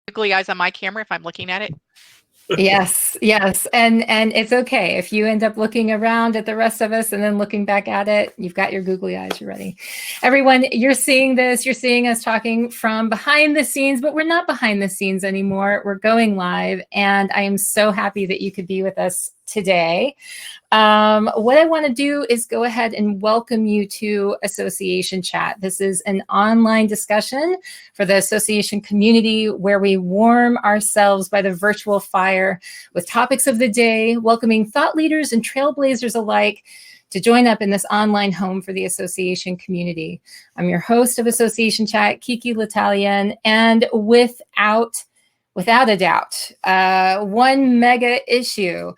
googly eyes on my camera if I'm looking at it? Yes, yes. And it's okay. If you end up looking around at the rest of us and then looking back at it, you've got your googly eyes, you're ready. Everyone, you're seeing this, you're seeing us talking from behind the scenes, but we're not behind the scenes anymore. We're going live, and I am so happy that you could be with us today. What I want to do is go ahead and welcome you to Association Chat. This is an online discussion for the association community where we warm ourselves by the virtual fire with topics of the day, welcoming thought leaders and trailblazers alike to join up in this online home for the association community. I'm your host of Association Chat, Kiki L'Italienne, and without a doubt, one mega issue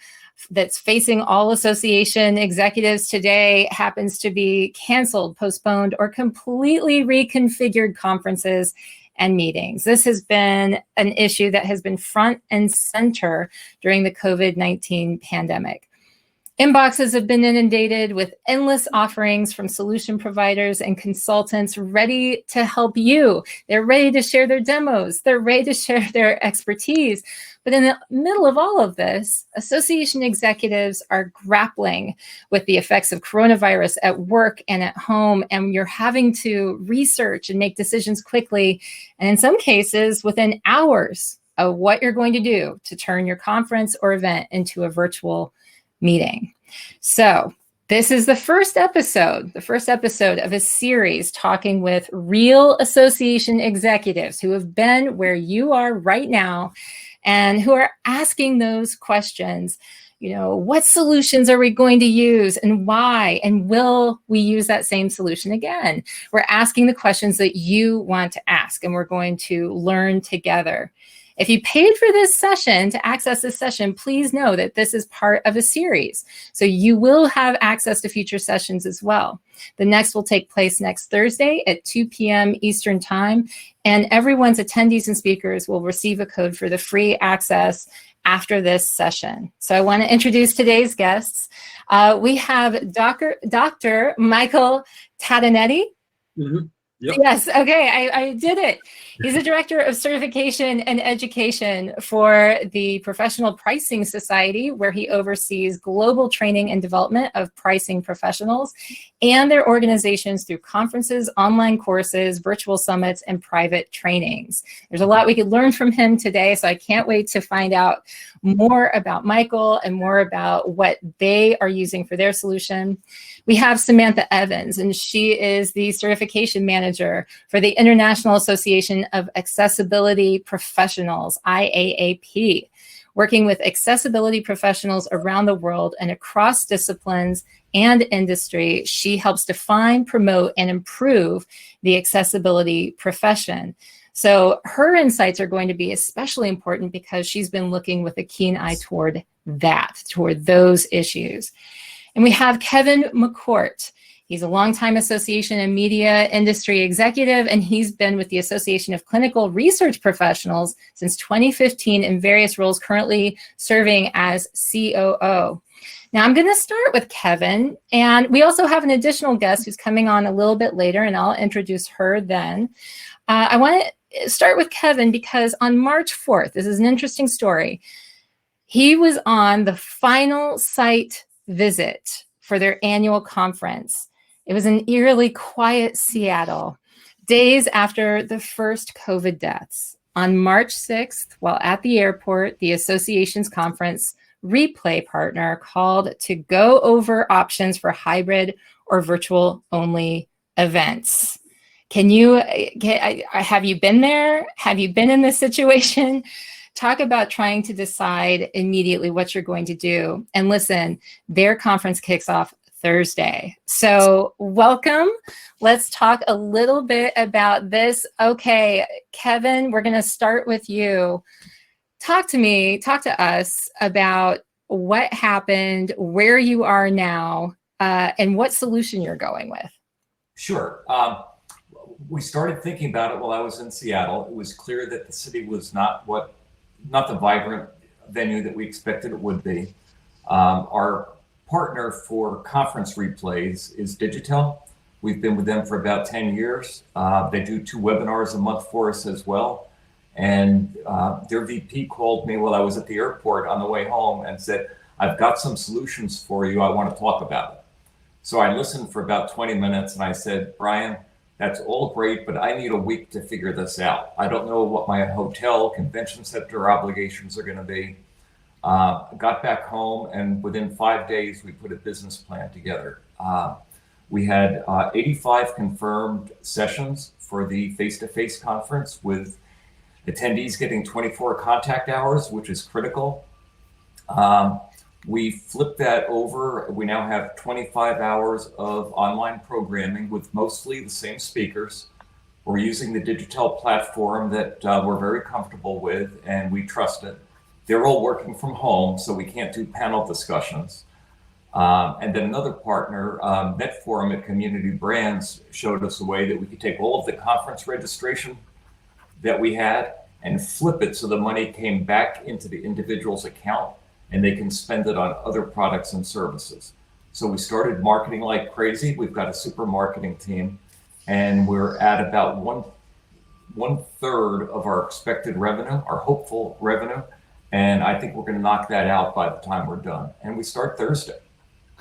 that's facing all association executives today happens to be canceled, postponed, or completely reconfigured conferences and meetings. This has been an issue that has been front and center during the COVID-19 pandemic. Inboxes have been inundated with endless offerings from solution providers and consultants ready to help you. They're ready to share their demos. They're ready to share their expertise. But in the middle of all of this, association executives are grappling with the effects of coronavirus at work and at home, and you're having to research and make decisions quickly, and in some cases within hours of what you're going to do to turn your conference or event into a virtual meeting. So this is the first episode of a series talking with real association executives who have been where you are right now and who are asking those questions. You know, what solutions are we going to use and why? And will we use that same solution again? We're asking the questions that you want to ask, and we're going to learn together. If you paid for this session to access this session, please know that this is part of a series. So you will have access to future sessions as well. The next will take place next Thursday at 2 p.m. Eastern Time, and everyone's attendees and speakers will receive a code for the free access after this session. So I want to introduce today's guests. We have Dr. Michael Tadanetti. Mm-hmm. Yep. Yes, okay, I did it. He's the Director of Certification and Education for the Professional Pricing Society, where he oversees global training and development of pricing professionals and their organizations through conferences, online courses, virtual summits, and private trainings. There's a lot we could learn from him today, so I can't wait to find out more about Michael and more about what they are using for their solution. We have Samantha Evans, and she is the certification manager for the International Association of Accessibility Professionals, IAAP, working with accessibility professionals around the world and across disciplines and industry. She helps define, promote, and improve the accessibility profession. So her insights are going to be especially important because she's been looking with a keen eye toward those issues. And we have Kevin Mccourt. He's a longtime association and media industry executive, and he's been with the Association of Clinical Research Professionals since 2015 in various roles, currently serving as COO. Now I'm going to start with Kevin, and we also have an additional guest who's coming on a little bit later, and I'll introduce her then. I want to start with Kevin because on March 4th, this is an interesting story, he was on the final site visit for their annual conference. It was in eerily quiet Seattle, days after the first COVID deaths. On March 6th, while at the airport, the association's conference replay partner called to go over options for hybrid or virtual only events. Have you been there? Have you been in this situation? Talk about trying to decide immediately what you're going to do. And listen, their conference kicks off Thursday. So welcome. Let's talk a little bit about this. Okay, Kevin, we're going to start with you. Talk to us about what happened, where you are now, and what solution you're going with. Sure. We started thinking about it while I was in Seattle. It was clear that the city was not the vibrant venue that we expected it would be. Our partner for conference replays is Digitel. We've been with them for about 10 years. They do 2 webinars a month for us as well. And their VP called me while I was at the airport on the way home and said, I've got some solutions for you. I want to talk about it. So I listened for about 20 minutes and I said, Brian, that's all great, but I need a week to figure this out. I don't know what my hotel convention center obligations are going to be. Got back home, and within 5 days, we put a business plan together. We had 85 confirmed sessions for the face-to-face conference, with attendees getting 24 contact hours, which is critical. We flipped that over. We now have 25 hours of online programming with mostly the same speakers. We're using the Digitel platform that we're very comfortable with, and we trust it. They're all working from home, so we can't do panel discussions. And then another partner, NetForum at Community Brands, showed us a way that we could take all of the conference registration that we had and flip it so the money came back into the individual's account and they can spend it on other products and services. So we started marketing like crazy. We've got a super marketing team, and we're at about one third of our expected revenue, our hopeful revenue. And I think we're going to knock that out by the time we're done. And we start Thursday.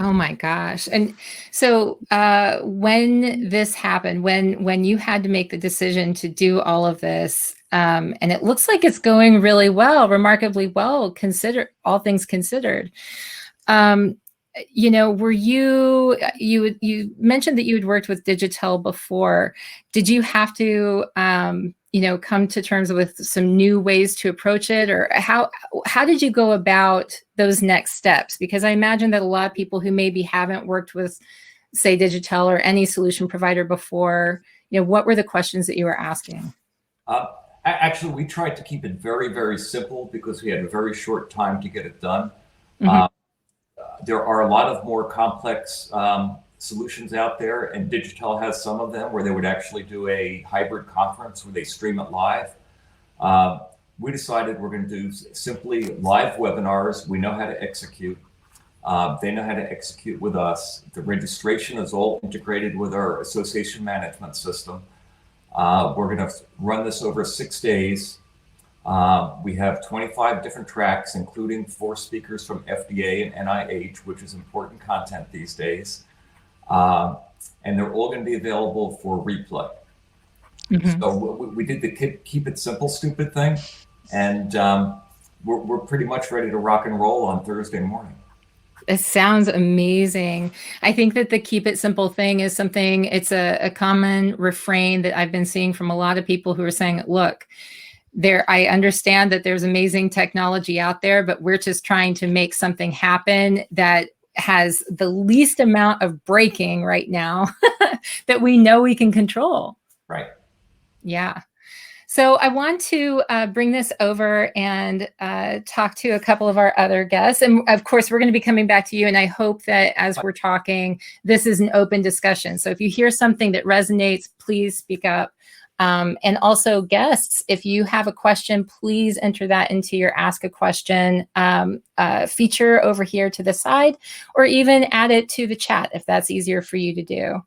Oh my gosh. And so when this happened, when you had to make the decision to do all of this, and it looks like it's going really well, remarkably well, all things considered. Were you mentioned that you had worked with Digitel before. Did you have to come to terms with some new ways to approach it, or how did you go about those next steps? Because I imagine that a lot of people who maybe haven't worked with, say, Digitel or any solution provider before, what were the questions that you were asking? Actually, we tried to keep it very, very simple because we had a very short time to get it done. Mm-hmm. There are a lot of more complex solutions out there, and Digitel has some of them where they would actually do a hybrid conference where they stream it live. We decided we're going to do simply live webinars. We know how to execute. They know how to execute with us. The registration is all integrated with our association management system. We're going to run this over 6 days. We have 25 different tracks, including 4 speakers from FDA and NIH, which is important content these days. And they're all going to be available for replay. Mm-hmm. So we did the keep it simple, stupid thing. And we're pretty much ready to rock and roll on Thursday morning. It sounds amazing. I think that the keep it simple thing is something, it's a common refrain that I've been seeing from a lot of people who are saying, look, I understand that there's amazing technology out there, but we're just trying to make something happen that has the least amount of breaking right now that we know we can control. Right. Yeah. So I want to bring this over and talk to a couple of our other guests. And of course, we're going to be coming back to you. And I hope that as we're talking, this is an open discussion. So if you hear something that resonates, please speak up. And also guests, if you have a question, please enter that into your Ask a Question feature over here to the side, or even add it to the chat if that's easier for you to do.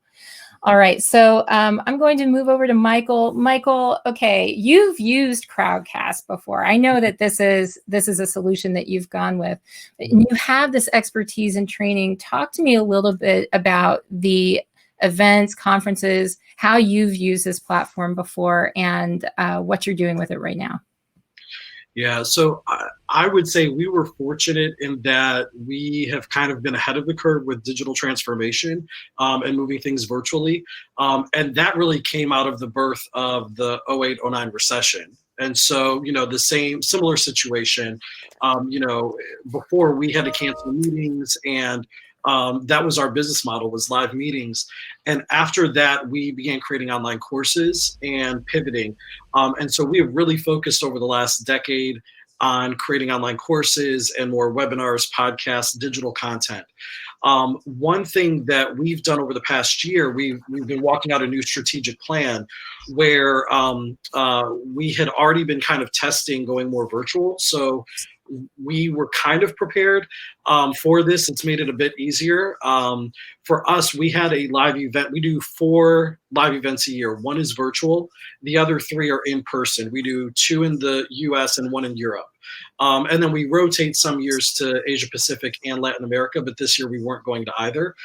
All right, so I'm going to move over to Michael. Michael, okay, you've used Crowdcast before. I know that this is a solution that you've gone with. And you have this expertise in training. Talk to me a little bit about the events, conferences, how you've used this platform before, and what you're doing with it right now. Yeah, so I would say we were fortunate in that we have kind of been ahead of the curve with digital transformation and moving things virtually. And that really came out of the birth of the 08-09 recession. And so, the similar situation, before we had to cancel meetings, and that was our business model, was live meetings. And after that, we began creating online courses and pivoting. And so we have really focused over the last decade on creating online courses and more webinars, podcasts, digital content. One thing that we've done over the past year, we've been walking out a new strategic plan where we had already been kind of testing going more virtual. So we were kind of prepared for this. It's made it a bit easier. For us, we had a live event. We do 4 live events a year. 1 is virtual. The other 3 are in person. We do 2 in the US and 1 in Europe. And then we rotate some years to Asia Pacific and Latin America, but this year we weren't going to either.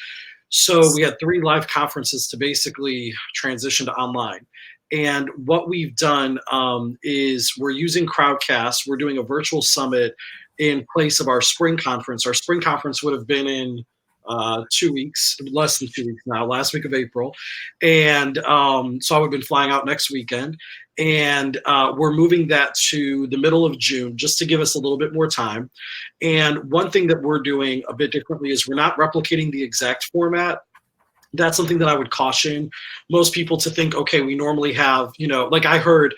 So we had 3 live conferences to basically transition to online. And what we've done is we're using Crowdcast. We're doing a virtual summit in place of our spring conference. Our spring conference would have been in 2 weeks, less than 2 weeks now, last week of April. And so I would have been flying out next weekend. And we're moving that to the middle of June just to give us a little bit more time. And one thing that we're doing a bit differently is we're not replicating the exact format. That's something that I would caution most people to think, okay, we normally have, like I heard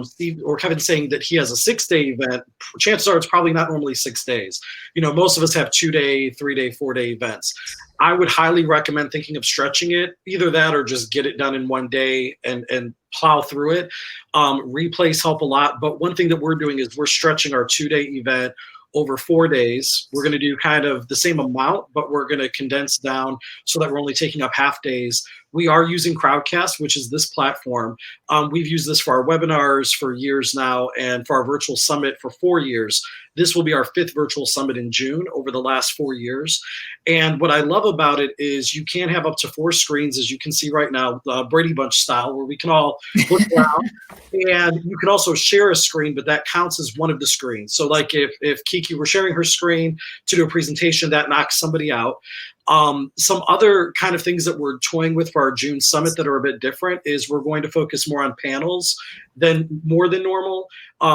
Steve or Kevin saying that he has a 6-day event. Chances are it's probably not normally 6 days. Most of us have 2-day, 3-day, 4-day events. I would highly recommend thinking of stretching it, either that or just get it done in 1 day and plow through it. Replays help a lot. But one thing that we're doing is we're stretching our 2-day event over 4 days. We're going to do kind of the same amount, but we're going to condense down so that we're only taking up half days. We are using Crowdcast, which is this platform. We've used this for our webinars for years now and for our virtual summit for 4 years. This will be our 5th virtual summit in June over the last 4 years. And what I love about it is you can have up to 4 screens, as you can see right now, Brady Bunch style, where we can all look around. And you can also share a screen, but that counts as one of the screens. So like if Kiki were sharing her screen to do a presentation, that knocks somebody out. Some other kind of things that we're toying with for our June summit that are a bit different is we're going to focus more on panels more than normal.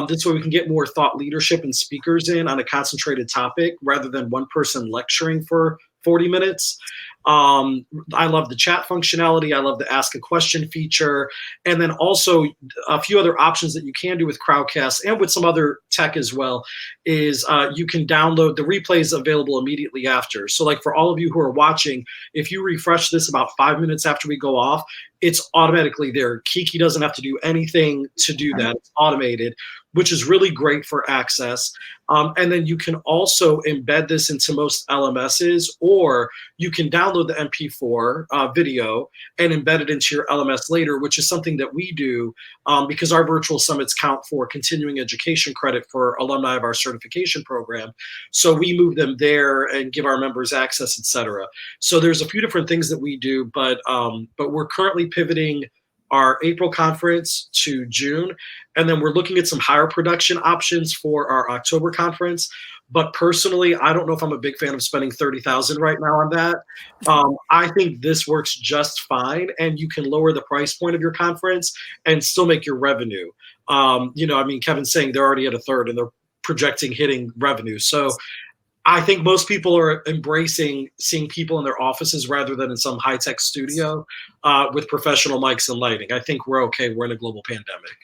This way we can get more thought leadership and speakers in on a concentrated topic rather than one person lecturing for 40 minutes. I love the chat functionality. I love the ask a question feature. And then also a few other options that you can do with Crowdcast and with some other tech as well is you can download the replays available immediately after. So like for all of you who are watching, if you refresh this about 5 minutes after we go off, it's automatically there. Kiki doesn't have to do anything to do that. It's automated, which is really great for access. And then you can also embed this into most LMSs, or you can download the MP4 video and embed it into your LMS later, which is something that we do because our virtual summits count for continuing education credit for alumni of our certification program. So we move them there and give our members access, et cetera. So there's a few different things that we do, but we're currently pivoting our April conference to June. And then we're looking at some higher production options for our October conference. But personally, I don't know if I'm a big fan of spending $30,000 right now on that. I think this works just fine, and you can lower the price point of your conference and still make your revenue. Kevin's saying they're already at 1/3 and they're projecting hitting revenue. So I think most people are embracing seeing people in their offices rather than in some high-tech studio with professional mics and lighting. I think we're okay. We're in a global pandemic.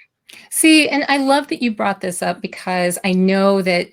See, and I love that you brought this up because I know that,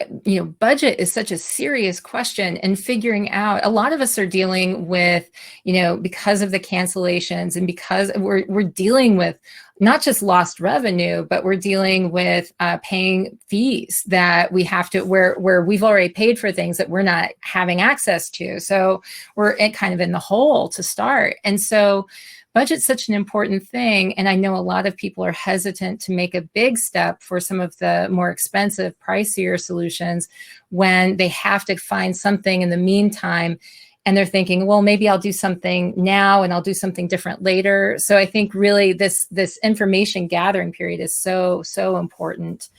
budget is such a serious question, and figuring out, a lot of us are dealing with, because of the cancellations and because we're dealing with not just lost revenue, but we're dealing with paying fees that we have to, where we've already paid for things that we're not having access to. So we're kind of in the hole to start. And so budget's such an important thing. And I know a lot of people are hesitant to make a big step for some of the more expensive, pricier solutions when they have to find something in the meantime. And they're thinking, well, maybe I'll do something now and I'll do something different later. So I think really this information gathering period is so, so important.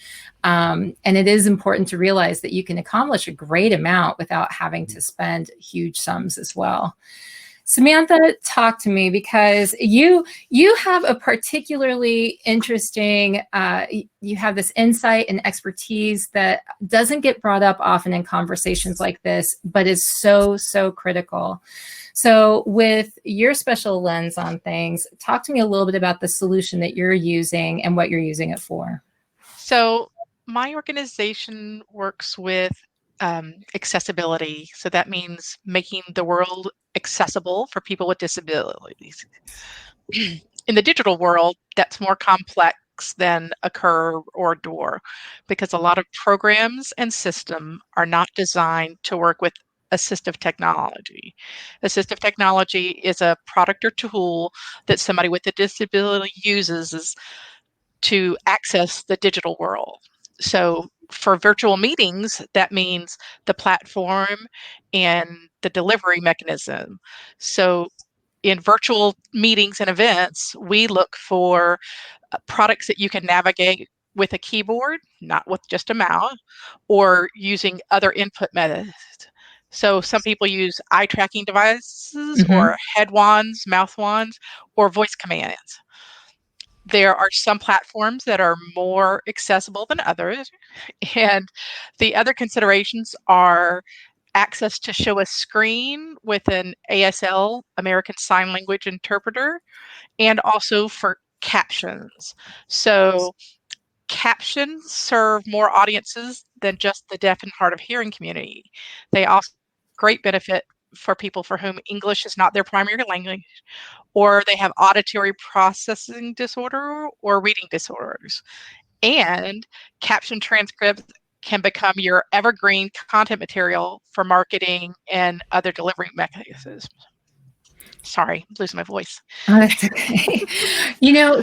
And it is important to realize that you can accomplish a great amount without having to spend huge sums as well. Samantha, talk to me, because you have a particularly interesting, you have this insight and expertise that doesn't get brought up often in conversations like this, but is so, so critical. So with your special lens on things, talk to me a little bit about the solution that you're using and what you're using it for. So my organization works with accessibility. So that means making the world accessible for people with disabilities. In the digital world, that's more complex than a curve or a door, because a lot of programs and systems are not designed to work with assistive technology. Assistive technology is a product or tool that somebody with a disability uses to access the digital world. So for virtual meetings, that means the platform and the delivery mechanism. So in virtual meetings and events, we look for products that you can navigate with a keyboard, not with just a mouse, or using other input methods. So some people use eye tracking devices or head wands, mouth wands, or voice commands. There are some platforms that are more accessible than others. And the other considerations are access to show a screen with an ASL, American Sign Language interpreter, and also for captions. So captions serve more audiences than just the deaf and hard of hearing community. They also great benefit for people for whom English is not their primary language, or they have auditory processing disorder or reading disorders. And caption transcripts can become your evergreen content material for marketing and other delivery mechanisms. Sorry, I'm losing my voice. Oh, that's okay.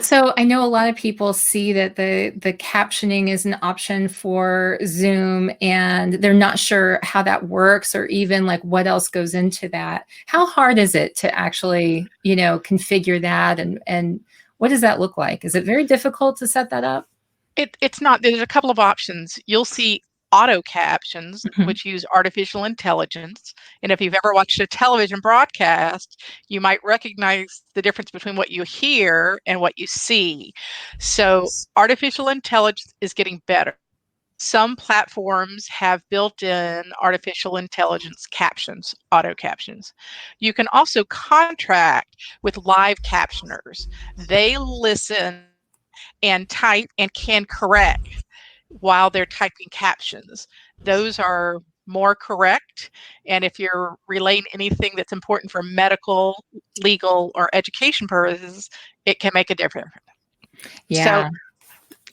So I know a lot of people see that the captioning is an option for Zoom, and they're not sure how that works or even like what else goes into that. How hard is it to actually, configure that, and what does that look like? Is it very difficult to set that up? It's not. There's a couple of options. You'll see auto captions, Mhm. which use artificial intelligence. And if you've ever watched a television broadcast, you might recognize the difference between what you hear and what you see. So artificial intelligence is getting better. Some platforms have built-in artificial intelligence captions, auto captions. You can also contract with live captioners. They listen and type and can correct while they're typing captions. Those are more correct. And if you're relaying anything that's important for medical, legal, or education purposes, it can make a difference. Yeah.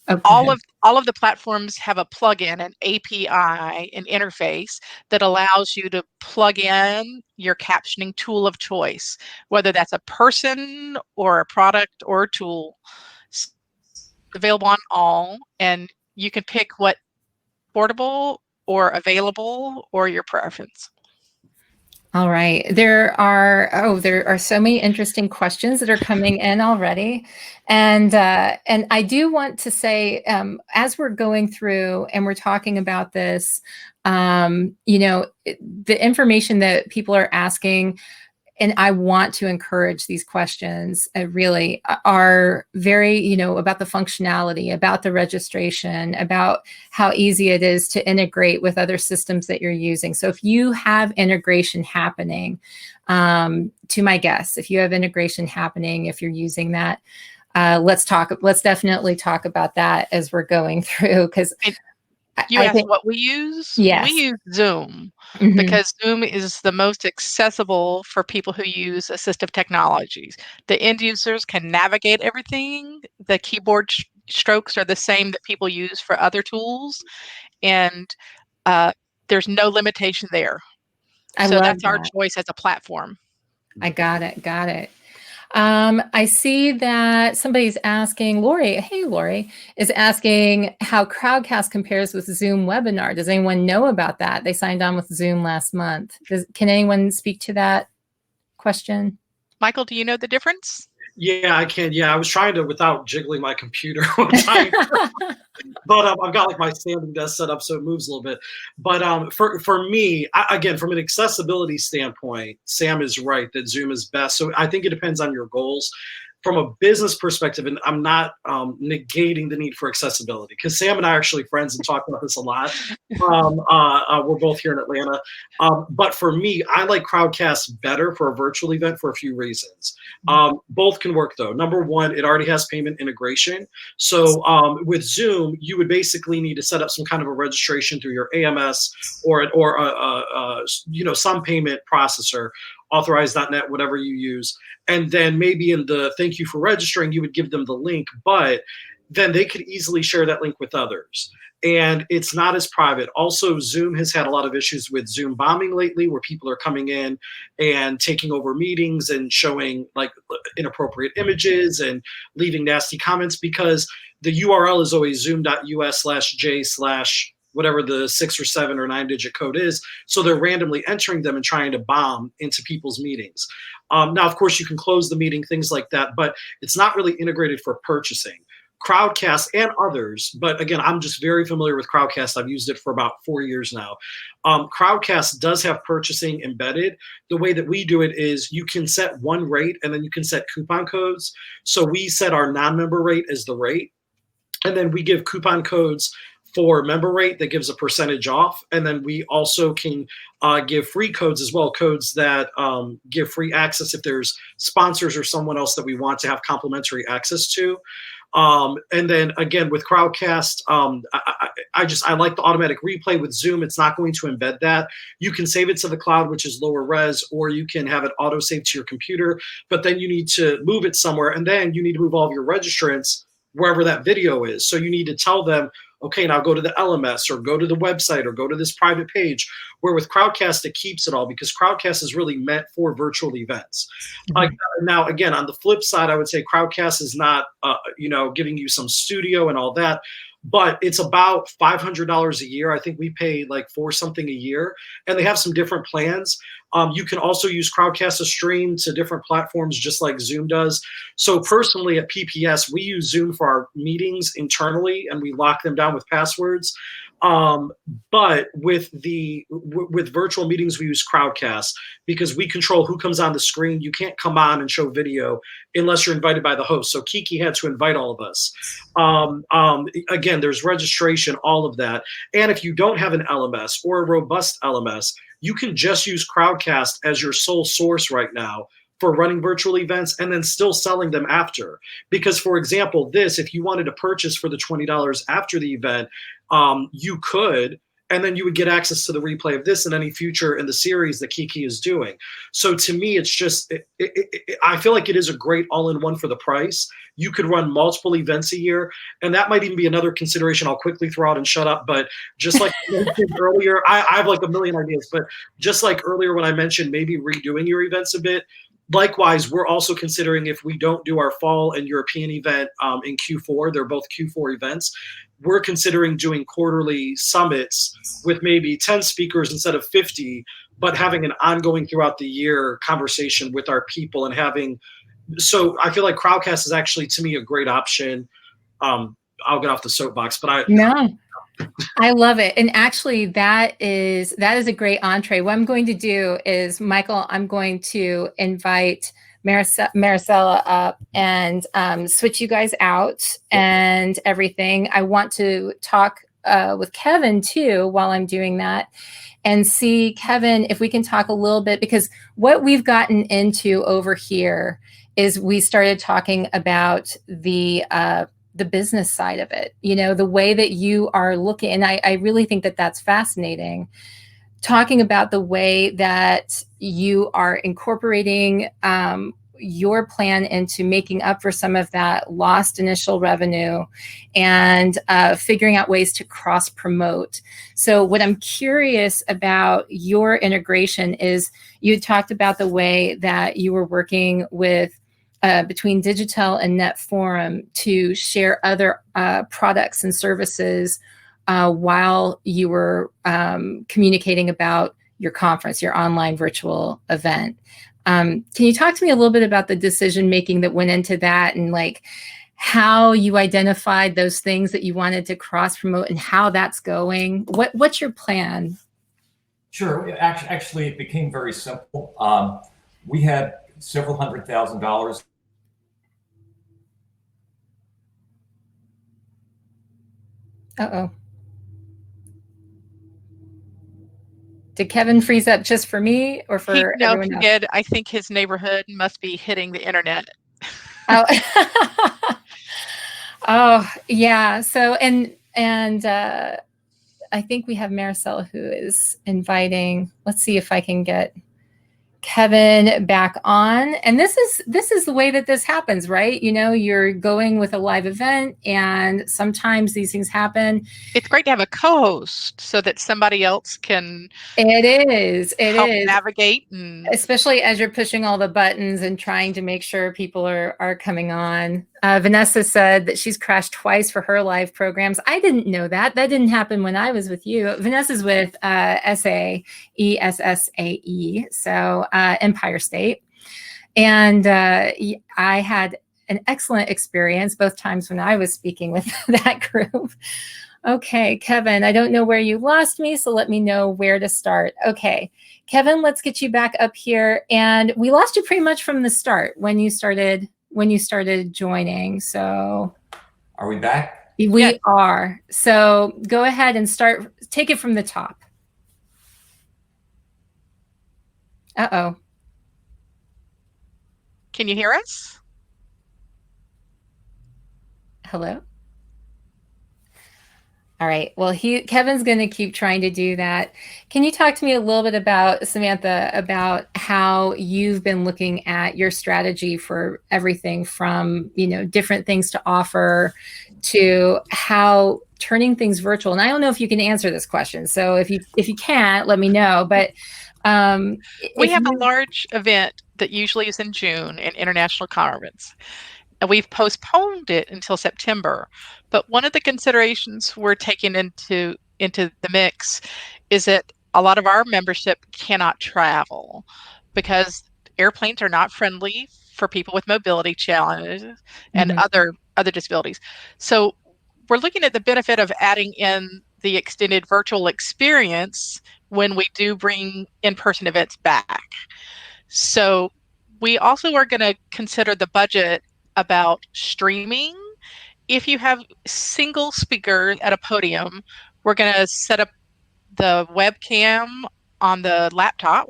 So all of the platforms have a plugin, an API, an interface that allows you to plug in your captioning tool of choice, whether that's a person or a product or a tool. It's available on all, and you can pick what portable or available or your preference. All right. There are so many interesting questions that are coming in already. And I do want to say, as we're going through and we're talking about this, the information that people are asking, and I want to encourage these questions, really are very, about the functionality, about the registration, about how easy it is to integrate with other systems that you're using. So if you have integration happening, to my guests, if you have integration happening, if you're using that, let's definitely talk about that as we're going through, because you asked what we use? Yes. We use Zoom because Zoom is the most accessible for people who use assistive technologies. The end users can navigate everything. The keyboard strokes are the same that people use for other tools, and there's no limitation there. So that's our choice as a platform. I got it. I see that somebody's asking, Lori is asking how Crowdcast compares with Zoom webinar. Does anyone know about that? They signed on with Zoom last month. Can anyone speak to that question? Michael, do you know the difference? Yeah, I can. Yeah, I was trying to without jiggling my computer one time. But I've got like my standing desk set up so it moves a little bit. But for me, again, from an accessibility standpoint, Sam is right that Zoom is best. So I think it depends on your goals. from a business perspective, and I'm not negating the need for accessibility, because Sam and I are actually friends and talk about this a lot. We're both here in Atlanta. But for me, I like Crowdcast better for a virtual event for a few reasons. Both can work though. Number one, it already has payment integration. So with Zoom, you would basically need to set up some kind of a registration through your AMS or some payment processor, authorize.net, whatever you use. And then maybe in the thank you for registering, you would give them the link, but then they could easily share that link with others. And it's not as private. Also, Zoom has had a lot of issues with Zoom bombing lately, where people are coming in and taking over meetings and showing like inappropriate images and leaving nasty comments, because the URL is always zoom.us/j/ whatever the 6 or 7 or 9 digit code is. So they're randomly entering them and trying to bomb into people's meetings. Now, of course, you can close the meeting, things like that, but it's not really integrated for purchasing. Crowdcast and others, but again, I'm just very familiar with Crowdcast. I've used it for about 4 years now. Crowdcast does have purchasing embedded. The way that we do it is you can set one rate and then you can set coupon codes. So we set our non-member rate as the rate, and then we give coupon codes for member rate that gives a percentage off. And then we also can give free codes as well, codes that give free access if there's sponsors or someone else that we want to have complimentary access to. And then again, with Crowdcast, I like the automatic replay. With Zoom, it's not going to embed that. You can save it to the cloud, which is lower res, or you can have it auto save to your computer, but then you need to move it somewhere, and then you need to move all of your registrants wherever that video is. So you need to tell them, okay, now go to the LMS or go to the website or go to this private page, where with Crowdcast, it keeps it all, because Crowdcast is really meant for virtual events. Now, again, on the flip side, I would say Crowdcast is not, giving you some studio and all that, but it's about $500 a year. I think we pay like $4 something a year, and they have some different plans. You can also use Crowdcast to stream to different platforms, just like Zoom does. So personally at PPS, we use Zoom for our meetings internally, and we lock them down with passwords. But with virtual meetings, we use Crowdcast because we control who comes on the screen. You can't come on and show video unless you're invited by the host. So Kiki had to invite all of us. Again, there's registration, all of that. And if you don't have an LMS or a robust LMS, you can just use Crowdcast as your sole source right now for running virtual events, and then still selling them after. Because, for example, if you wanted to purchase for the $20 after the event, you could, and then you would get access to the replay of this and any future in the series that Kiki is doing. So to me, it's just, I feel like it is a great all-in-one for the price. You could run multiple events a year, and that might even be another consideration I'll quickly throw out and shut up. But just like I mentioned earlier, I have like a million ideas, but just like earlier when I mentioned maybe redoing your events a bit, likewise, we're also considering, if we don't do our fall and European event in Q4, they're both Q4 events, we're considering doing quarterly summits with maybe 10 speakers instead of 50, but having an ongoing throughout the year conversation with our people and having, so I feel like Crowdcast is actually, to me, a great option. I'll get off the soapbox, but I love it. And actually that is a great entree. What I'm going to do is, Michael, I'm going to invite Maricela up and switch you guys out and everything. I want to talk with Kevin too while I'm doing that, and see, Kevin, if we can talk a little bit, because what we've gotten into over here is we started talking about the business side of it, the way that you are looking. And I really think that that's fascinating, talking about the way that you are incorporating your plan into making up for some of that lost initial revenue and figuring out ways to cross promote. So what I'm curious about your integration is, you talked about the way that you were working with between Digital and NetForum to share other products and services while you were communicating about your conference, your online virtual event. Can you talk to me a little bit about the decision-making that went into that, and like how you identified those things that you wanted to cross-promote and how that's going? What's your plan? Sure. Actually, it became very simple. We had several $100,000 Uh-oh. Did Kevin freeze up just for me or for No, everyone he else? did. I think his neighborhood must be hitting the internet. Oh, oh yeah. So I think we have Maricela who is inviting. Let's see if I can get Kevin back on. And this is the way that this happens, right? You know, you're going with a live event and sometimes these things happen. It's great to have a co-host so that somebody else can help navigate, and especially as you're pushing all the buttons and trying to make sure people are coming on. Vanessa said that she's crashed twice for her live programs. I didn't know that. That didn't happen when I was with you. Vanessa's with SAE, so Empire State. And I had an excellent experience both times when I was speaking with that group. Okay, Kevin, I don't know where you lost me, so let me know where to start. Okay, Kevin, let's get you back up here. And we lost you pretty much from the start when you started joining. So are we back? We are. So go ahead and take it from the top. Uh-oh. Can you hear us? Hello? All right. Well, Kevin's going to keep trying to do that. Can you talk to me a little bit about, Samantha, about how you've been looking at your strategy for everything from, different things to offer to how turning things virtual? And I don't know if you can answer this question. So if you can't, let me know. But we have a large event that usually is in June, an international conference. And we've postponed it until September. But one of the considerations we're taking into the mix is that a lot of our membership cannot travel because airplanes are not friendly for people with mobility challenges and other disabilities. So we're looking at the benefit of adding in the extended virtual experience when we do bring in-person events back. So we also are going to consider the budget about streaming. If you have single speaker at a podium, we're going to set up the webcam on the laptop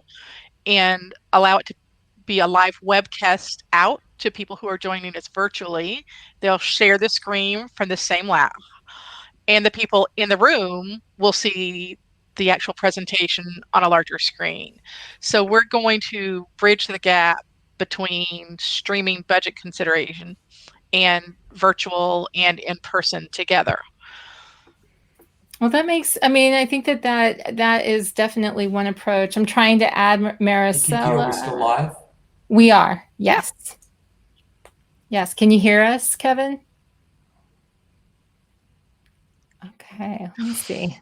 and allow it to be a live webcast out to people who are joining us virtually. They'll share the screen from the same lab, and the people in the room will see the actual presentation on a larger screen. So we're going to bridge the gap between streaming budget consideration and virtual and in-person together. Well, I think that is definitely one approach. I'm trying to add Maricela. Are we still live? We are, yes. Yes, can you hear us, Kevin? Okay, let me see.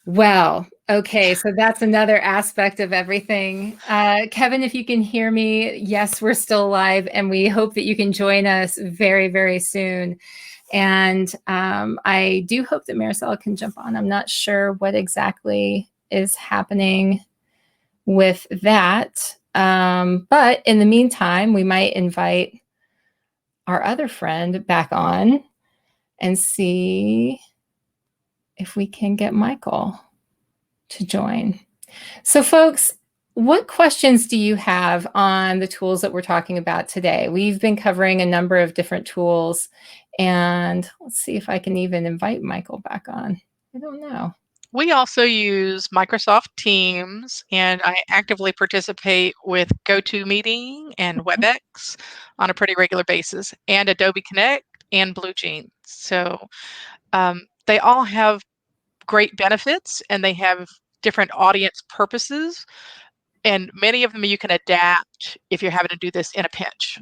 Well, okay, so that's another aspect of everything. Kevin, if you can hear me, yes, we're still live, and we hope that you can join us very, very soon. And I do hope that Maricela can jump on. I'm not sure what exactly is happening with that. But in the meantime, we might invite our other friend back on and see if we can get Michael to join. So folks, what questions do you have on the tools that we're talking about today? We've been covering a number of different tools, and let's see if I can even invite Michael back on. I don't know. We also use Microsoft Teams, and I actively participate with GoToMeeting and WebEx on a pretty regular basis, and Adobe Connect and BlueJeans. So they all have great benefits, and they have different audience purposes, and many of them you can adapt if you're having to do this in a pinch.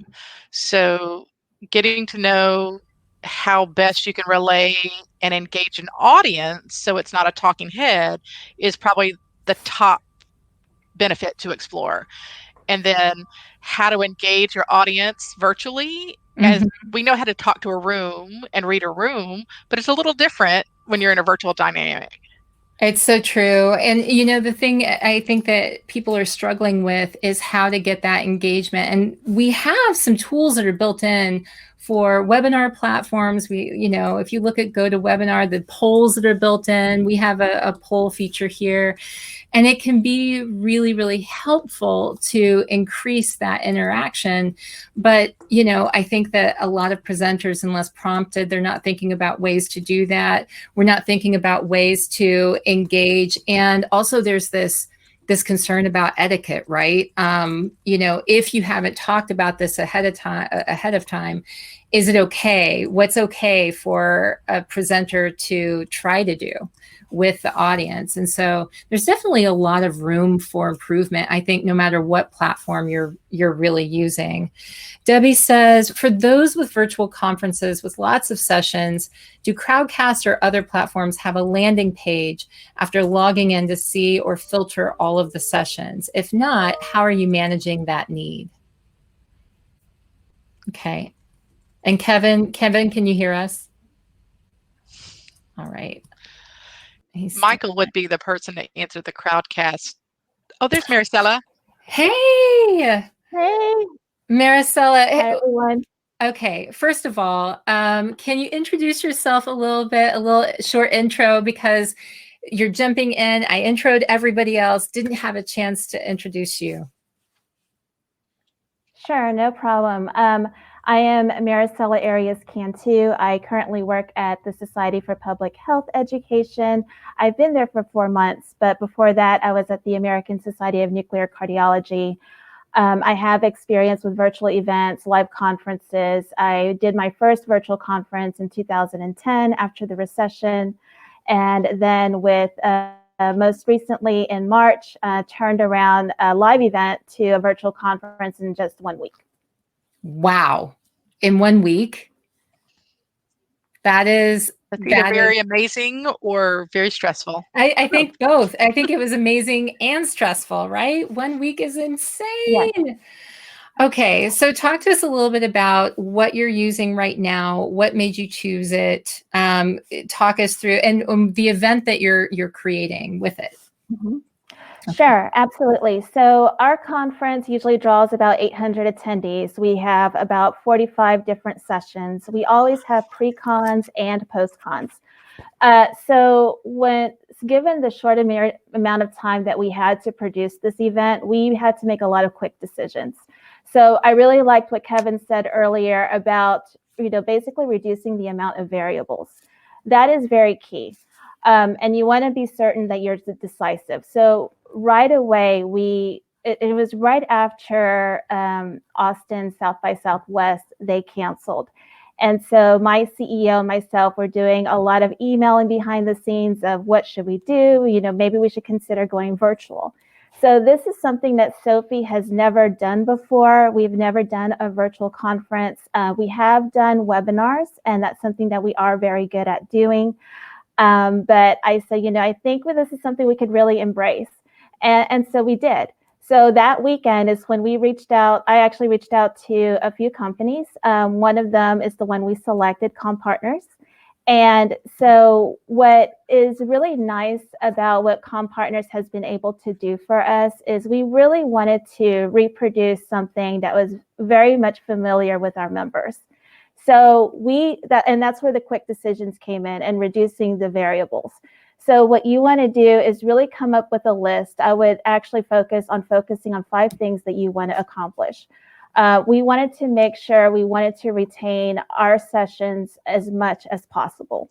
So getting to know how best you can relay and engage an audience so it's not a talking head is probably the top benefit to explore. And then how to engage your audience virtually, as we know how to talk to a room and read a room, but it's a little different when you're in a virtual dynamic. It's so true. And, the thing I think that people are struggling with is how to get that engagement. And we have some tools that are built in for webinar platforms. If you look at GoToWebinar, the polls that are built in, we have a poll feature here. And it can be really, really helpful to increase that interaction. But, I think that a lot of presenters, unless prompted, they're not thinking about ways to do that. We're not thinking about ways to engage. And also there's this concern about etiquette, right? If you haven't talked about this ahead of time, is it okay? What's okay for a presenter to try to do with the audience? And so there's definitely a lot of room for improvement, I think, no matter what platform you're really using. Debbie says, for those with virtual conferences with lots of sessions, do Crowdcast or other platforms have a landing page after logging in to see or filter all of the sessions? If not, how are you managing that need? Okay. And Kevin, can you hear us? All right. Michael would be the person to answer the Crowdcast. Oh, there's Maricela. Hey. Hey. Maricela. Hi, everyone. Okay. First of all, can you introduce yourself a little short intro, because you're jumping in. I introed everybody else, didn't have a chance to introduce you. Sure, no problem. I am Maricela Arias Cantu. I currently work at the Society for Public Health Education. I've been there for 4 months, but before that, I was at the American Society of Nuclear Cardiology. I have experience with virtual events, live conferences. I did my first virtual conference in 2010 after the recession, and then with most recently in March, turned around a live event to a virtual conference in just 1 week. Wow. In 1 week? That's either very amazing or very stressful. I think both. I think it was amazing and stressful, right? 1 week is insane. Yes. Okay, so talk to us a little bit about what you're using right now. What made you choose it? Talk us through, and the event that you're creating with it. Mm-hmm. Sure, absolutely. So our conference usually draws about 800 attendees. We have about 45 different sessions. We always have pre-cons and post-cons. So given the short amount of time that we had to produce this event, we had to make a lot of quick decisions. So I really liked what Kevin said earlier about, basically reducing the amount of variables. That is very key. And you want to be certain that you're decisive. So right away, it was right after Austin South by Southwest, they canceled. And so my CEO and myself were doing a lot of emailing behind the scenes of what should we do? Maybe we should consider going virtual. So this is something that Sophie has never done before. We've never done a virtual conference. We have done webinars, and that's something that we are very good at doing. But I said, I think this is something we could really embrace. And so we did. So that weekend is when we reached out. I actually reached out to a few companies. One of them is the one we selected, ComPartners. And so what is really nice about what ComPartners has been able to do for us is we really wanted to reproduce something that was very much familiar with our members. So that's where the quick decisions came in and reducing the variables. So what you want to do is really come up with a list. I would actually focusing on 5 things that you want to accomplish. We wanted to make sure we wanted to retain our sessions as much as possible.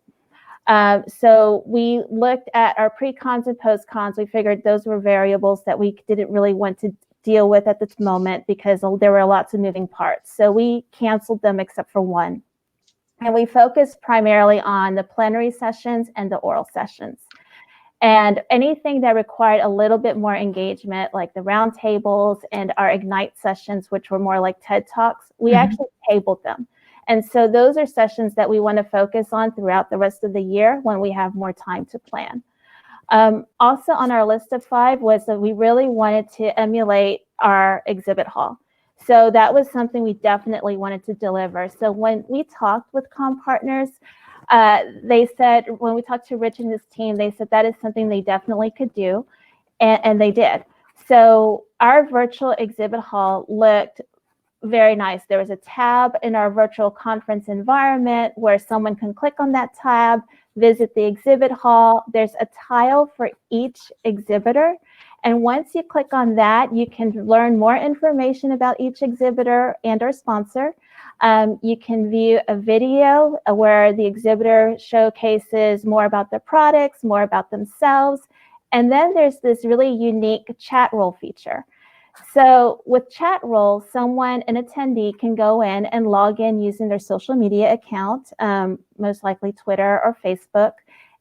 So we looked at our pre-cons and post-cons. We figured those were variables that we didn't really want to deal with at this moment because there were lots of moving parts. So we canceled them except for one. And we focused primarily on the plenary sessions and the oral sessions. And anything that required a little bit more engagement, like the roundtables and our Ignite sessions, which were more like TED Talks, we actually tabled them. And so those are sessions that we want to focus on throughout the rest of the year when we have more time to plan. Also on our list of 5 was that we really wanted to emulate our exhibit hall. So that was something we definitely wanted to deliver. So when we talked with ComPartners, They said, when we talked to Rich and his team, they said that is something they definitely could do, and they did. So our virtual exhibit hall looked very nice. There was a tab in our virtual conference environment where someone can click on that tab, visit the exhibit hall. There's a tile for each exhibitor. And once you click on that, you can learn more information about each exhibitor and our sponsor. You can view a video where the exhibitor showcases more about their products, more about themselves. And then there's this really unique chat role feature. So with chat roll, an attendee can go in and log in using their social media account, most likely Twitter or Facebook,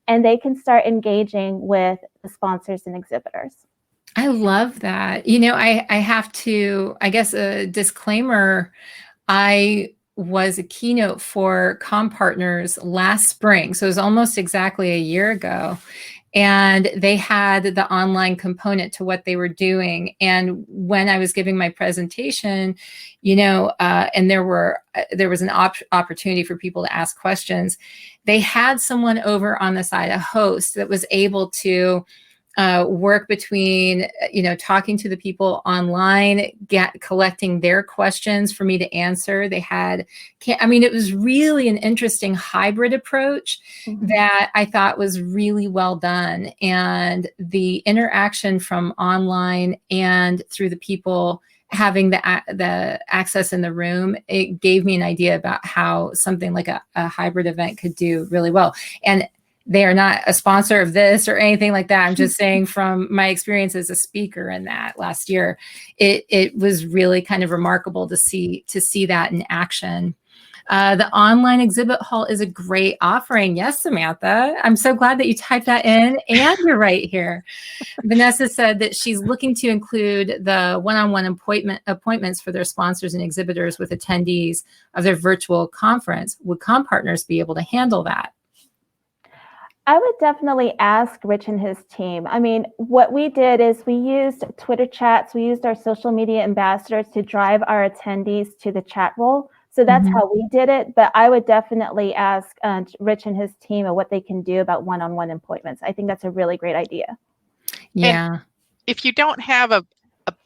and they can start engaging with the sponsors and exhibitors. I love that. You know, I have to, I guess, a disclaimer. I was a keynote for ComPartners last spring. So it was almost exactly a year ago. And they had the online component to what they were doing. And when I was giving my presentation, you know, and there was an opportunity for people to ask questions, they had someone over on the side, a host that was able to work between, you know, talking to the people online, collecting their questions for me to answer. They had, it was really an interesting hybrid approach that I thought was really well done. And the interaction from online and through the people having the access in the room, it gave me an idea about how something like a hybrid event could do really well. And they are not a sponsor of this or anything like that. I'm just saying from my experience as a speaker in that last year, it was really kind of remarkable to see that in action. The online exhibit hall is a great offering. Yes, Samantha, I'm so glad that you typed that in and you're right here. Vanessa said that she's looking to include the one-on-one appointments for their sponsors and exhibitors with attendees of their virtual conference. Would ComPartners be able to handle that? I would definitely ask Rich and his team. I mean, what we did is we used Twitter chats, we used our social media ambassadors to drive our attendees to the chat role. So that's how we did it. But I would definitely ask Rich and his team what they can do about one-on-one appointments. I think that's a really great idea. Yeah. And if you don't have a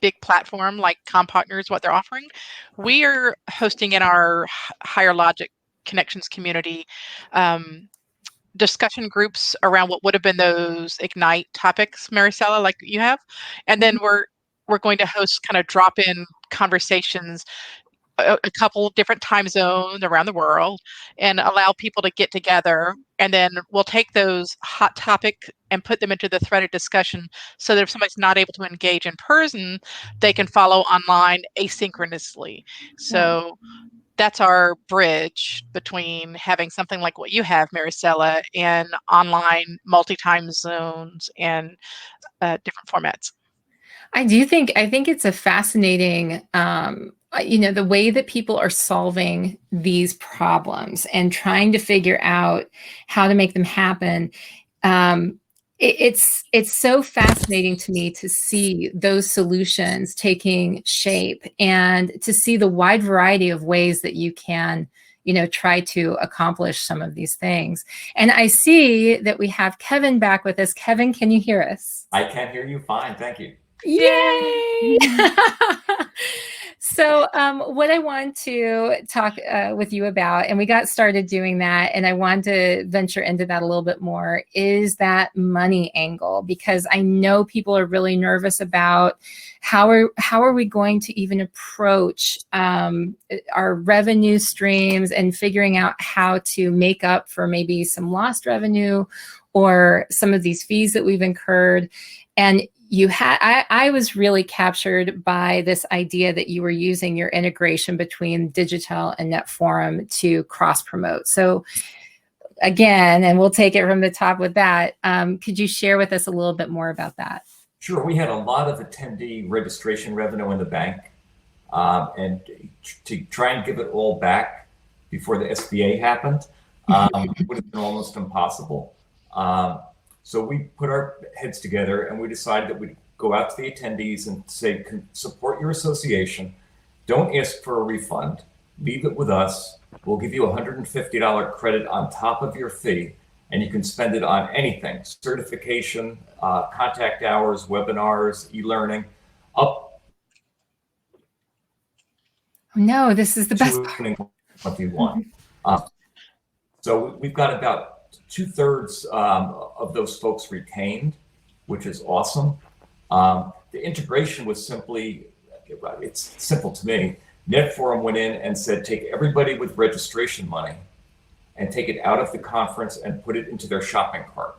big platform like ComPartners, what they're offering, we are hosting in our Higher Logic Connections community discussion groups around what would have been those Ignite topics, Maricela, like you have. And then we're going to host kind of drop-in conversations, a couple of different time zones around the world, and allow people to get together. And then we'll take those hot topics and put them into the threaded discussion so that if somebody's not able to engage in person, they can follow online asynchronously. So that's our bridge between having something like what you have, Maricela, and online multi-time zones and different formats. I think it's a fascinating, the way that people are solving these problems and trying to figure out how to make them happen. It's so fascinating to me to see those solutions taking shape and to see the wide variety of ways that you can, try to accomplish some of these things. And I see that we have Kevin back with us. Kevin, can you hear us? I can hear you fine. Thank you. Yay! So what I want to talk with you about, and we got started doing that, and I want to venture into that a little bit more, is that money angle, because I know people are really nervous about how are we going to even approach our revenue streams and figuring out how to make up for maybe some lost revenue or some of these fees that we've incurred. And I was really captured by this idea that you were using your integration between Digital and NetForum to cross promote. So again, and we'll take it from the top with that. Could you share with us a little bit more about that? Sure. We had a lot of attendee registration revenue in the bank, and to try and give it all back before the SBA happened would have been almost impossible. So we put our heads together and we decided that we'd go out to the attendees and say, support your association. Don't ask for a refund. leave it with us. We'll give you a $150 credit on top of your fee, and you can spend it on anything, certification, contact hours, webinars, e-learning, up No, this is the best part. 2021. So we've got about 2/3 of those folks retained, which is awesome. The integration was simply, it's simple to me. NetForum went in and said, take everybody with registration money and take it out of the conference and put it into their shopping cart.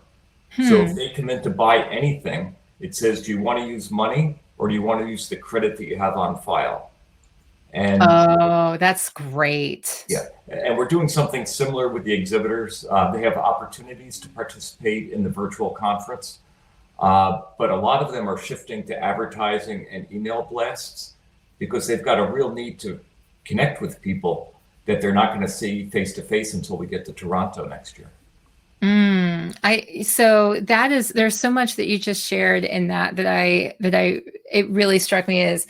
So if they come in to buy anything, it says, do you want to use money or do you want to use the credit that you have on file? And oh, that's great. yeah, and we're doing something similar with the exhibitors. They have opportunities to participate in the virtual conference, but a lot of them are shifting to advertising and email blasts because they've got a real need to connect with people that they're not going to see face to face until we get to Toronto next year. So there's so much that you just shared in that it really struck me as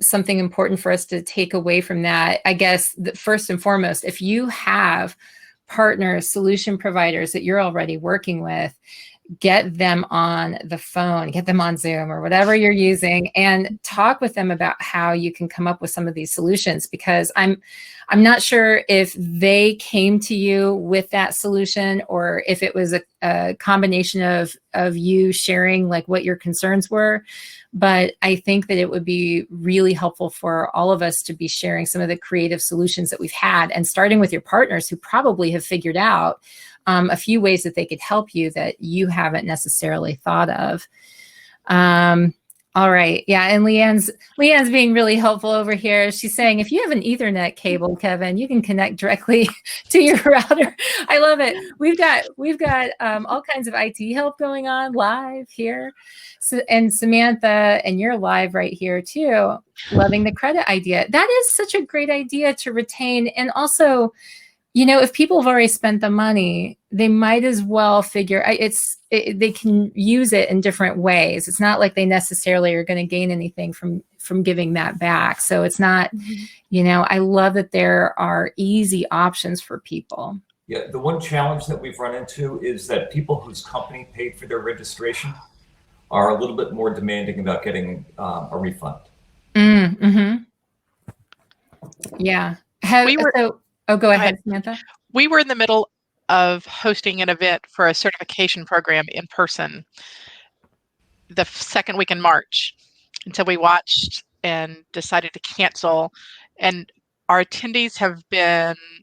something important for us to take away from that. I guess first and foremost, if you have partners, solution providers that you're already working with, get them on the phone, get them on Zoom or whatever you're using, and talk with them about how you can come up with some of these solutions, because I'm not sure if they came to you with that solution or if it was a combination of you sharing like what your concerns were. But I think that it would be really helpful for all of us to be sharing some of the creative solutions that we've had, and starting with your partners who probably have figured out a few ways that they could help you that you haven't necessarily thought of. All right. Yeah. And Leanne's being really helpful over here. She's saying, if you have an Ethernet cable, Kevin, you can connect directly to your router. I love it. We've got all kinds of IT help going on live here. So, and Samantha, and you're live right here too. Loving the credit idea. That is such a great idea to retain. And also, you know, if people have already spent the money, they might as well figure they can use it in different ways. It's not like they necessarily are going to gain anything from giving that back. So it's not, you know, I love that there are easy options for people. Yeah, the one challenge that we've run into is that people whose company paid for their registration are a little bit more demanding about getting a refund. Yeah. Go ahead, Samantha. We were in the middle of hosting an event for a certification program in person the second week in March. And so we watched and decided to cancel. And our attendees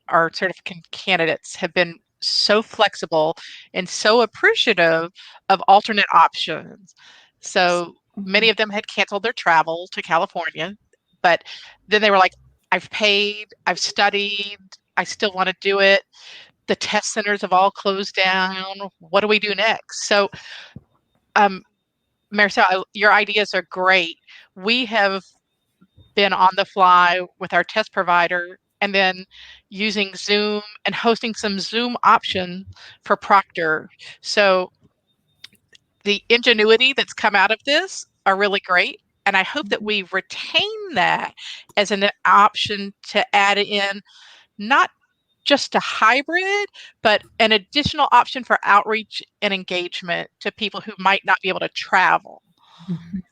our certificate candidates have been so flexible and so appreciative of alternate options. So many of them had canceled their travel to California, but then they were like, I've paid, I've studied, I still want to do it. The test centers have all closed down. What do we do next? So, Maricel, your ideas are great. We have been on the fly with our test provider and then using Zoom and hosting some Zoom option for Proctor. So the ingenuity that's come out of this are really great. And I hope that we retain that as an option to add in, not just a hybrid, but an additional option for outreach and engagement to people who might not be able to travel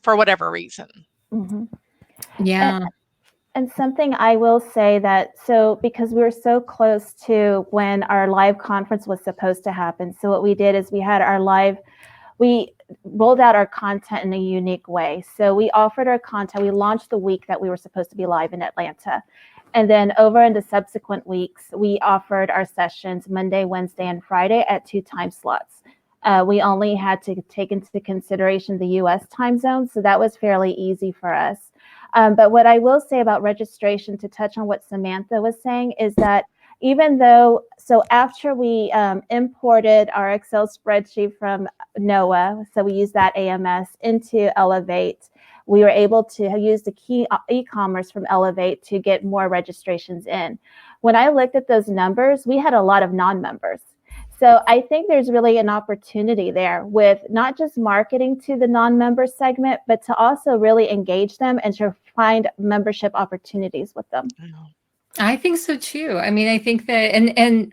for whatever reason. Yeah. And something I will say because we were so close to when our live conference was supposed to happen. So what we did is we rolled out our content in a unique way. So we offered our content, we launched the week that we were supposed to be live in Atlanta. And then over in the subsequent weeks, we offered our sessions Monday, Wednesday, and Friday at 2 time slots. We only had to take into consideration the US time zone, so that was fairly easy for us. But what I will say about registration, to touch on what Samantha was saying, is that after we imported our Excel spreadsheet from NOAA, so we used that AMS into Elevate, we were able to use the key e-commerce from Elevate to get more registrations in. When I looked at those numbers, we had a lot of non-members. So I think there's really an opportunity there with not just marketing to the non-member segment, but to also really engage them and to find membership opportunities with them. I think so too. I mean, I think that, and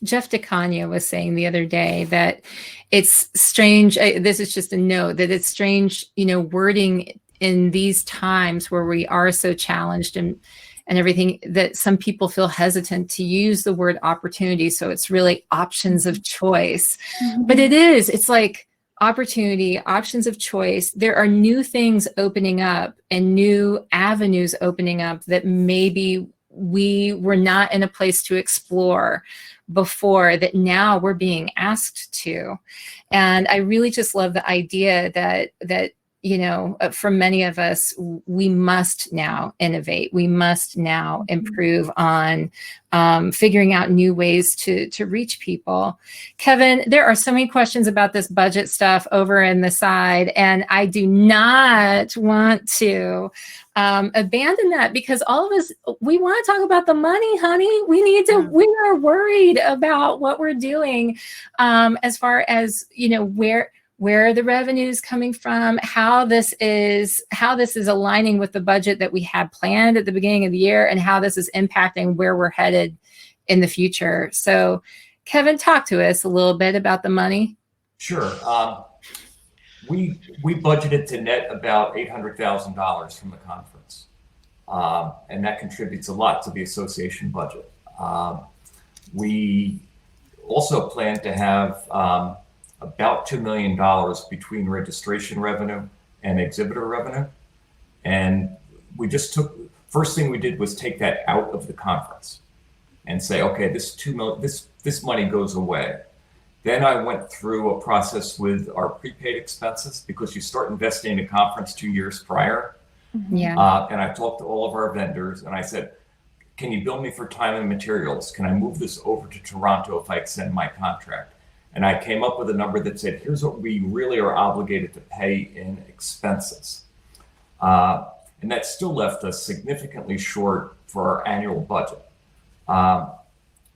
Jeff DeCania was saying the other day that it's strange. This is just a note that it's strange, wording in these times where we are so challenged and everything, that some people feel hesitant to use the word opportunity. So it's really options of choice, but it's like opportunity, options of choice. There are new things opening up and new avenues opening up that maybe we were not in a place to explore before, that now we're being asked to. And I really just love the idea that for many of us, we must now innovate. We must now improve on figuring out new ways to reach people. Kevin, there are so many questions about this budget stuff over in the side, and I do not want to abandon that, because all of us, we want to talk about the money, honey. We are worried about what we're doing as far as, where are the revenues coming from, how this is aligning with the budget that we had planned at the beginning of the year, and how this is impacting where we're headed in the future. So, Kevin, talk to us a little bit about the money. Sure. We budgeted to net about $800,000 from the conference, and that contributes a lot to the association budget. We also plan to have about $2 million between registration revenue and exhibitor revenue. And we just first thing we did was take that out of the conference and say, okay, this money goes away. Then I went through a process with our prepaid expenses, because you start investing in a conference 2 years prior. Yeah. And I talked to all of our vendors and I said, can you bill me for time and materials? Can I move this over to Toronto if I extend my contract? And I came up with a number that said, here's what we really are obligated to pay in expenses. And that still left us significantly short for our annual budget.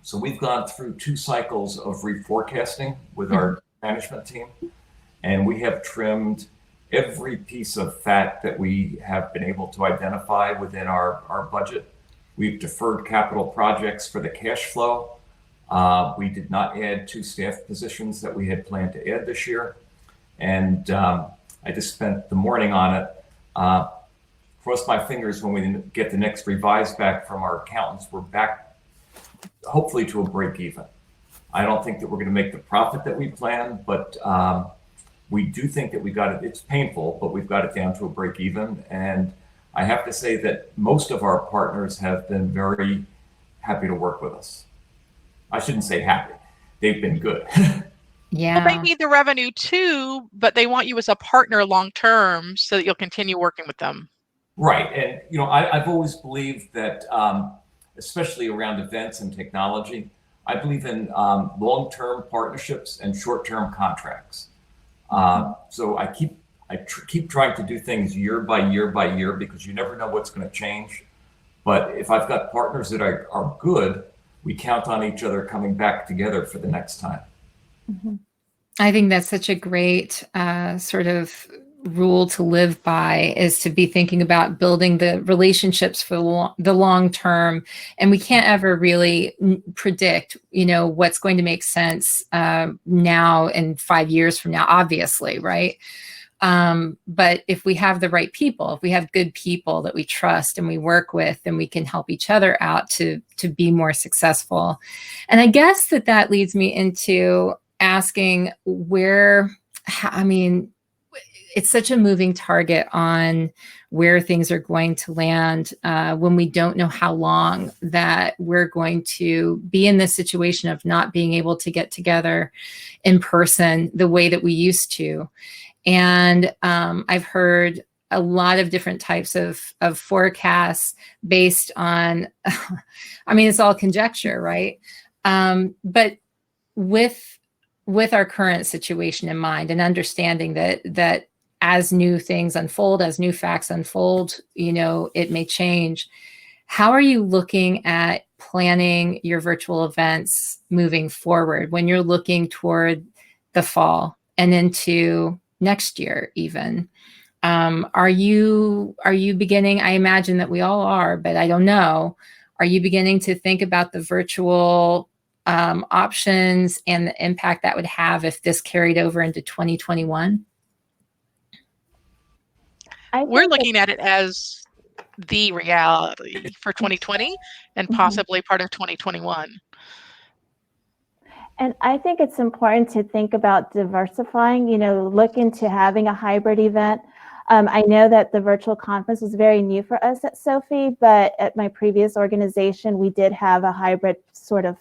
So we've gone through 2 cycles of reforecasting with our management team, and we have trimmed every piece of fat that we have been able to identify within our budget. We've deferred capital projects for the cash flow. We did not add 2 staff positions that we had planned to add this year. And I just spent the morning on it. Crossed my fingers when we get the next revised back from our accountants. We're back, hopefully, to a break even. I don't think that we're going to make the profit that we planned, but we do think that we got it. It's painful, but we've got it down to a break even. And I have to say that most of our partners have been very happy to work with us. I shouldn't say happy. They've been good. Yeah. Well, they need the revenue too, but they want you as a partner long term so that you'll continue working with them. Right. And, I've always believed that, especially around events and technology, I believe in long-term partnerships and short-term contracts. So I keep trying to do things year by year by year, because you never know what's going to change. But if I've got partners that are good, we count on each other coming back together for the next time. I think that's such a great sort of rule to live by, is to be thinking about building the relationships for the long term. And we can't ever really predict, what's going to make sense now and 5 years from now, obviously, right? But if we have the right people, if we have good people that we trust and we work with, then we can help each other out to be more successful. And I guess that leads me into asking it's such a moving target on where things are going to land when we don't know how long that we're going to be in this situation of not being able to get together in person the way that we used to. And I've heard a lot of different types of forecasts based on, it's all conjecture, right? But with our current situation in mind, and understanding that as new things unfold, as new facts unfold, it may change. How are you looking at planning your virtual events moving forward when you're looking toward the fall and into next year even? Are you beginning, I imagine that we all are, but I don't know, are you beginning to think about the virtual options and the impact that would have if this carried over into 2021? We're looking at it as the reality for 2020 and possibly part of 2021. And I think it's important to think about diversifying, look into having a hybrid event. I know that the virtual conference was very new for us at Sophie, but at my previous organization, we did have a hybrid sort of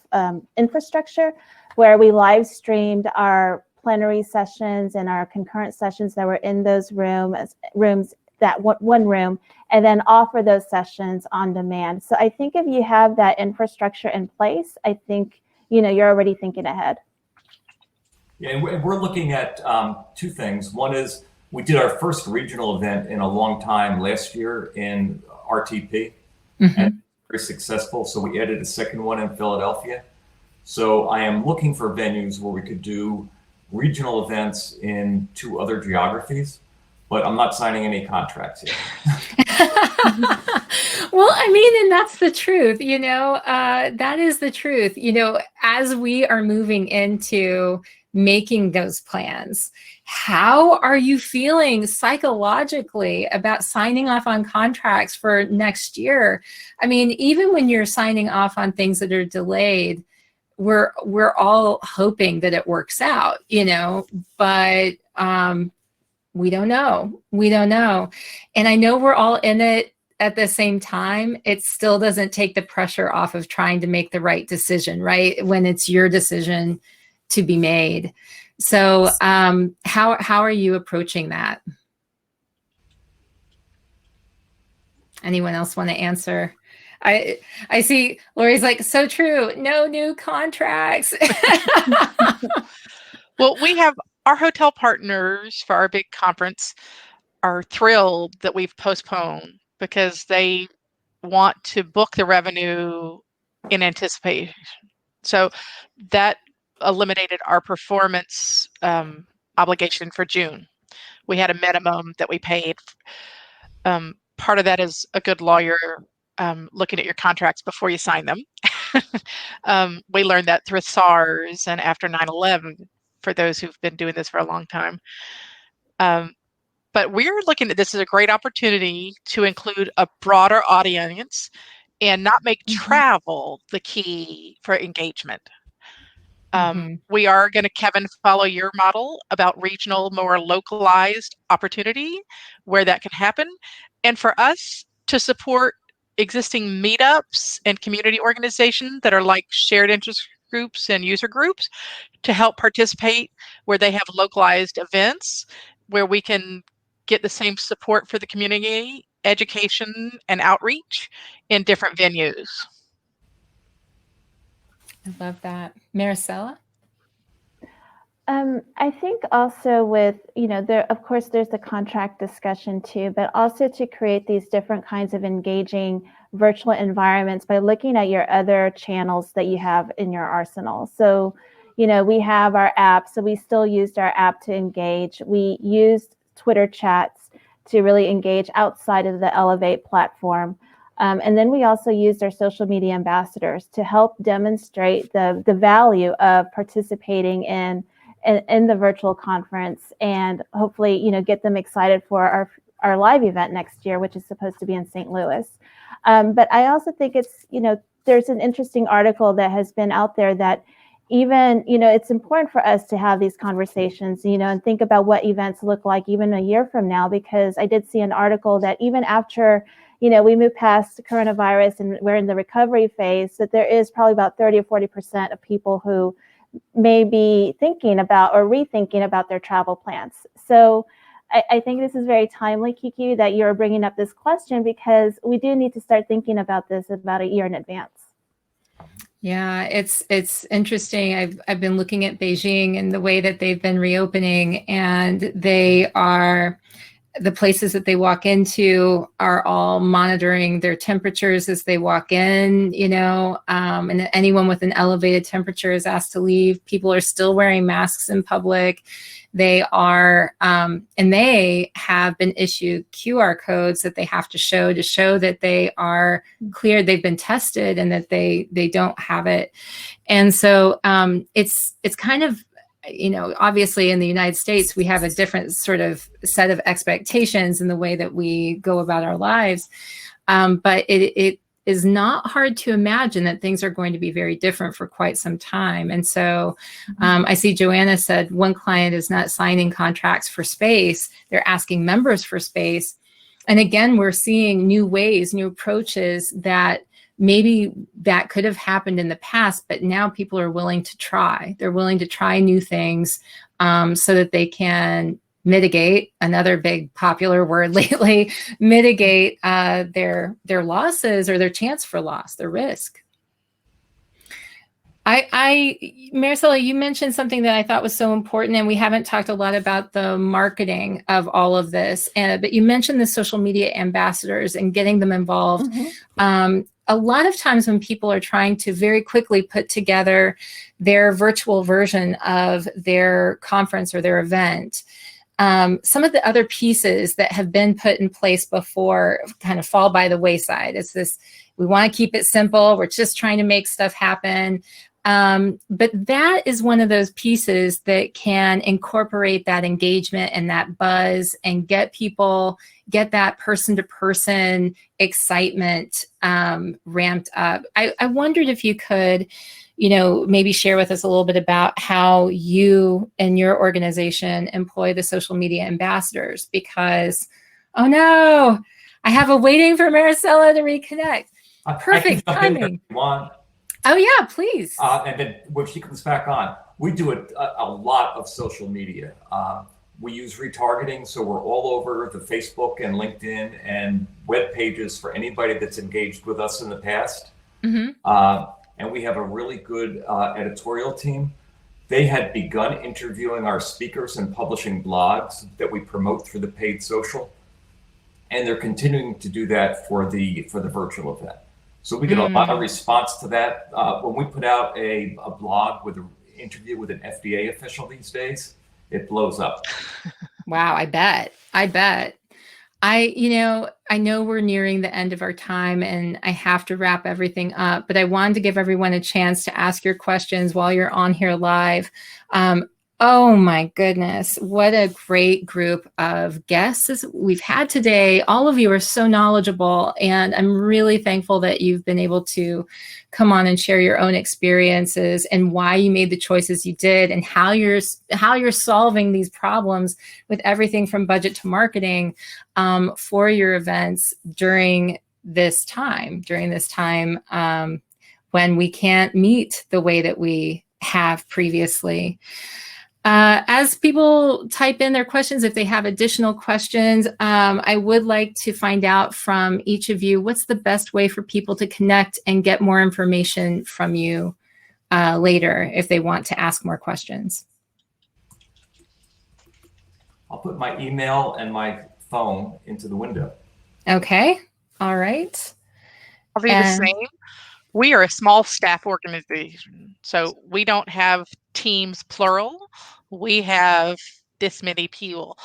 infrastructure where we live streamed our plenary sessions and our concurrent sessions that were in those rooms, that one room, and then offer those sessions on demand. So I think if you have that infrastructure in place, I think you're already thinking ahead. Yeah, and we're looking at two things. One is we did our first regional event in a long time last year in RTP, and very successful. So we added a second one in Philadelphia. So I am looking for venues where we could do regional events in 2 other geographies, but I'm not signing any contracts yet. Well, I mean, and that's the truth, that is the truth, as we are moving into making those plans, how are you feeling psychologically about signing off on contracts for next year? I mean, even when you're signing off on things that are delayed, we're all hoping that it works out, but we don't know. And I know we're all in it at the same time. It still doesn't take the pressure off of trying to make the right decision, right? When it's your decision to be made. So how are you approaching that? Anyone else want to answer? I see Lori's like, so true. No new contracts. Well, we have our hotel partners for our big conference are thrilled that we've postponed because they want to book the revenue in anticipation. So that eliminated our performance obligation for June. We had a minimum that we paid. Part of that is a good lawyer looking at your contracts before you sign them. We learned that through SARS and after 9/11, for those who've been doing this for a long time. But we're looking at this as a great opportunity to include a broader audience and not make travel the key for engagement. We are going to, Kevin, follow your model about regional, more localized opportunity where that can happen. And for us to support existing meetups and community organizations that are like shared interest groups and user groups to help participate where they have localized events where we can get the same support for the community, education, and outreach in different venues. I love that. Maricela? I think also with, there, of course, there's the contract discussion too, but also to create these different kinds of engaging virtual environments by looking at your other channels that you have in your arsenal. So, we have our app, so we still used our app to engage. We used Twitter chats to really engage outside of the Elevate platform. And then we also used our social media ambassadors to help demonstrate the value of participating in the virtual conference and hopefully, get them excited for our live event next year, which is supposed to be in St. Louis. But I also think it's, there's an interesting article that has been out there that even, it's important for us to have these conversations, and think about what events look like even a year from now, because I did see an article that even after, we move past coronavirus and we're in the recovery phase, that there is probably about 30 or 40% of people who may be thinking about or rethinking about their travel plans. So I think this is very timely, Kiki, that you're bringing up this question, because we do need to start thinking about this about a year in advance. Yeah, it's interesting. I've been looking at Beijing and the way that they've been reopening, and they are the places that they walk into are all monitoring their temperatures as they walk in, and anyone with an elevated temperature is asked to leave. People are still wearing masks in public. They are, and they have been issued QR codes that they have to show that they are cleared, they've been tested, and that they don't have it. And so it's kind of, obviously in the United States, we have a different sort of set of expectations in the way that we go about our lives. But it is not hard to imagine that things are going to be very different for quite some time. And so I see Joanna said one client is not signing contracts for space. They're asking members for space. And again, we're seeing new ways, new approaches that maybe that could have happened in the past, but now people are willing to try. They're willing to try new things so that they can mitigate, another big popular word lately, mitigate their losses or their chance for loss, their risk. Maricela, you mentioned something that I thought was so important, and we haven't talked a lot about the marketing of all of this, but you mentioned the social media ambassadors and getting them involved. A lot of times when people are trying to very quickly put together their virtual version of their conference or their event, some of the other pieces that have been put in place before kind of fall by the wayside. It's this, we want to keep it simple. We're just trying to make stuff happen. But that is one of those pieces that can incorporate that engagement and that buzz and get that person-to-person excitement ramped up. I wondered if you could, maybe share with us a little bit about how you and your organization employ the social media ambassadors, because, oh no, I have a waiting for Maricela to reconnect. Perfect timing. Oh yeah, please. And then when she comes back on, we do a lot of social media. We use retargeting, so we're all over the Facebook and LinkedIn and web pages for anybody that's engaged with us in the past. And we have a really good editorial team. They had begun interviewing our speakers and publishing blogs that we promote through the paid social, and they're continuing to do that for the virtual event. So we get a lot of response to that. When we put out a blog with an interview with an FDA official these days, it blows up. Wow, I bet. I know we're nearing the end of our time and I have to wrap everything up, but I wanted to give everyone a chance to ask your questions while you're on here live. Oh my goodness, what a great group of guests we've had today. All of you are so knowledgeable, and I'm really thankful that you've been able to come on and share your own experiences and why you made the choices you did and how you're solving these problems with everything from budget to marketing for your events during this time when we can't meet the way that we have previously. As people type in their questions, if they have additional questions, I would like to find out from each of you, what's the best way for people to connect and get more information from you later if they want to ask more questions? I'll put my email and my phone into the window. Okay. All right. I'll do the same. We are a small staff organization, so we don't have teams plural. We have this many people.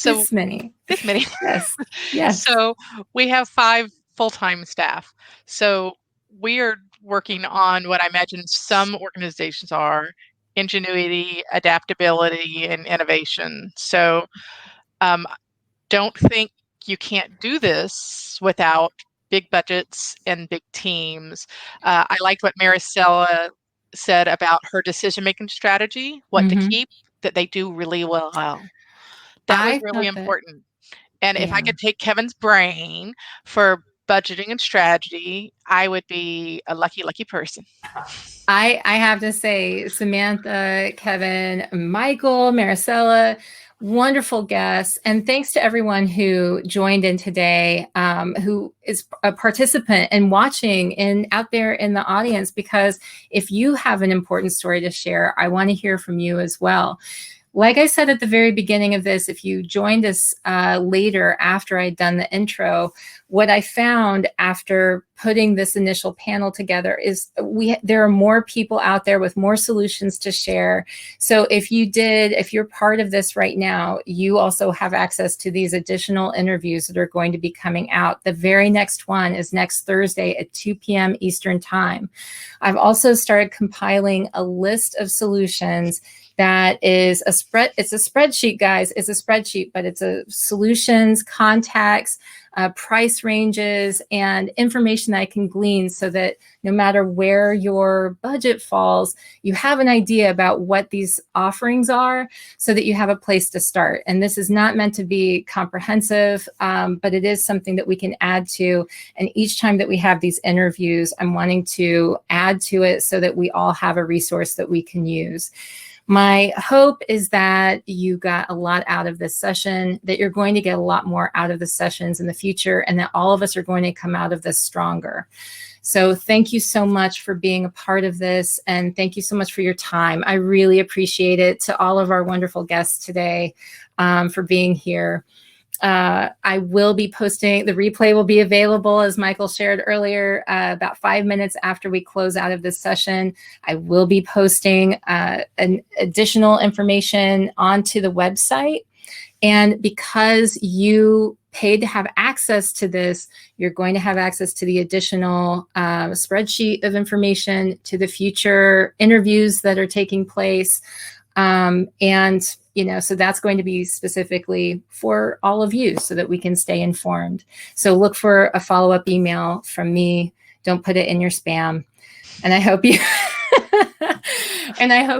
This many. Yes. So we have 5 full-time staff. So we are working on what I imagine some organizations are: ingenuity, adaptability, and innovation. So don't think you can't do this without big budgets and big teams. I liked what Maricela said about her decision-making strategy, what to keep, that they do really well. That was really important. And if I could take Kevin's brain for budgeting and strategy, I would be a lucky, lucky person. I have to say, Samantha, Kevin, Michael, Maricela, wonderful guests. And thanks to everyone who joined in today, who is a participant and watching and out there in the audience, because if you have an important story to share, I want to hear from you as well. like I said at the very beginning of this, if you joined us later after I'd done the intro, what I found after putting this initial panel together is there are more people out there with more solutions to share. So if you're part of this right now, you also have access to these additional interviews that are going to be coming out. The very next one is next Thursday at 2 p.m. Eastern Time. I've also started compiling a list of solutions that is it's a spreadsheet, guys. It's a spreadsheet, but it's a solutions, contacts, price ranges, and information that I can glean so that no matter where your budget falls, you have an idea about what these offerings are so that you have a place to start. And this is not meant to be comprehensive, but it is something that we can add to. And each time that we have these interviews, I'm wanting to add to it so that we all have a resource that we can use. My hope is that you got a lot out of this session, that you're going to get a lot more out of the sessions in the future, and that all of us are going to come out of this stronger. So thank you so much for being a part of this, and thank you so much for your time. I really appreciate it. To all of our wonderful guests today for being here. I will be posting, the replay will be available, as Michael shared earlier, about 5 minutes after we close out of this session. I will be posting an additional information onto the website. And because you paid to have access to this, you're going to have access to the additional spreadsheet of information, to the future interviews that are taking place. And, so that's going to be specifically for all of you so that we can stay informed. So look for a follow-up email from me. Don't put it in your spam. And I hope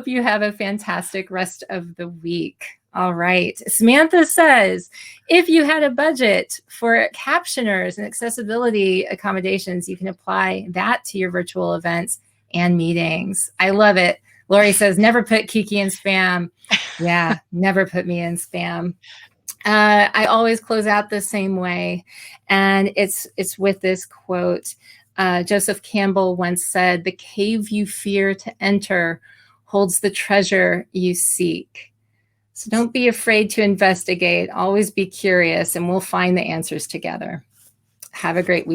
you have a fantastic rest of the week. All right. Samantha says, if you had a budget for captioners and accessibility accommodations, you can apply that to your virtual events and meetings. I love it. Lori says, never put Kiki in spam. Yeah, never put me in spam. I always close out the same way. And it's with this quote. Joseph Campbell once said, the cave you fear to enter holds the treasure you seek. So don't be afraid to investigate. Always be curious, and we'll find the answers together. Have a great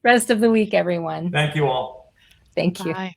rest of the week, everyone. Thank you all. Thank you. Bye.